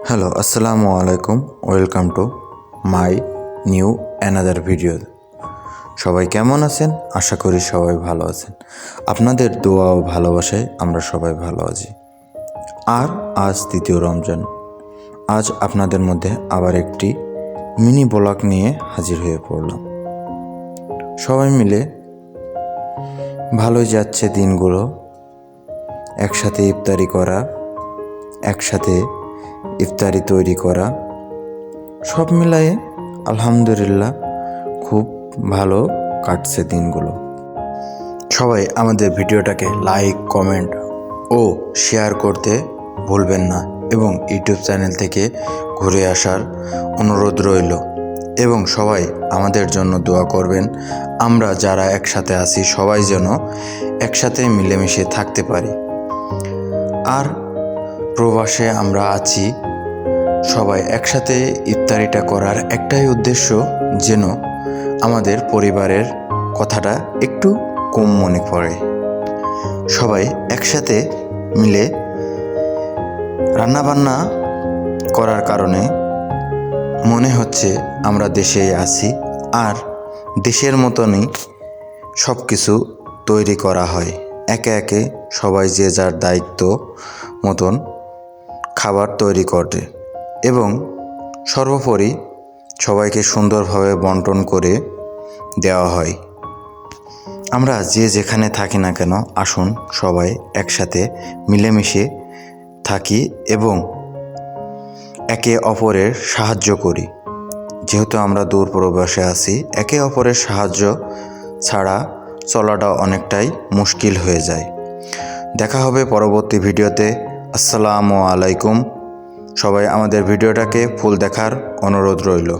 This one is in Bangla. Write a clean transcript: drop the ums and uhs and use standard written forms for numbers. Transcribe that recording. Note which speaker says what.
Speaker 1: হ্যালো, আসসালামু আলাইকুম। Welcome to my new another video. সবাই কেমন আছেন? আশা করি সবাই ভালো আছেন। আপনাদের দোয়া ও ভালোবাসায় আমরা সবাই ভালো আছি। আর আজ তৃতীয় রমজান। আজ আপনাদের মধ্যে আবার একটি মিনি ব্লগ নিয়ে হাজির হয়ে পড়লাম। সবাই মিলে ভালোই যাচ্ছে দিনগুলো। একসাথে ইফতারি করা, একসাথে ইফতারি তৈরি করা, সব মিলায়ে আলহামদুলিল্লাহ খুব ভালো কাটছে দিনগুলো। সবাই আমাদের ভিডিওটাকে লাইক, কমেন্ট ও শেয়ার করতে ভুলবেন না এবং ইউটিউব চ্যানেল থেকে ঘুরে আসার অনুরোধ রইল এবং সবাই আমাদের জন্য দোয়া করবেন। আমরা যারা একসাথে আছি সবাই যেন একসাথে মিলেমিশে থাকতে পারি। আর প্রবাসে আমরা আছি, সবাই একসাথে ইফতারিটা করার একটাই উদ্দেশ্য, যেন আমাদের পরিবারের কথাটা একটু কম মনে পড়ে। সবাই একসাথে মিলে রান্নাবান্না করার কারণে মনে হচ্ছে আমরা দেশেই আছি আর দেশের মতনই সব কিছু তৈরি করা হয়। একে একে সবাই যে যার দায়িত্ব মতন খাবার তৈরি করে এবং সর্বোপরি সবাইকে সুন্দরভাবে বন্টন করে দেওয়া হয়। আমরা যে যেখানে থাকি না কেন, আসুন সবাই একসাথে মিলেমিশে থাকি এবং একে অপরের সাহায্য করি। যেহেতু আমরা দূর প্রবাসে আছি, একে অপরের সাহায্য ছাড়া চলাটা অনেকটাই মুশকিল হয়ে যায়। দেখা হবে পরবর্তী ভিডিওতে। আসসালামু আলাইকুম। সবাই আমাদের ভিডিওটাকে ফুল দেখার অনুরোধ রইল।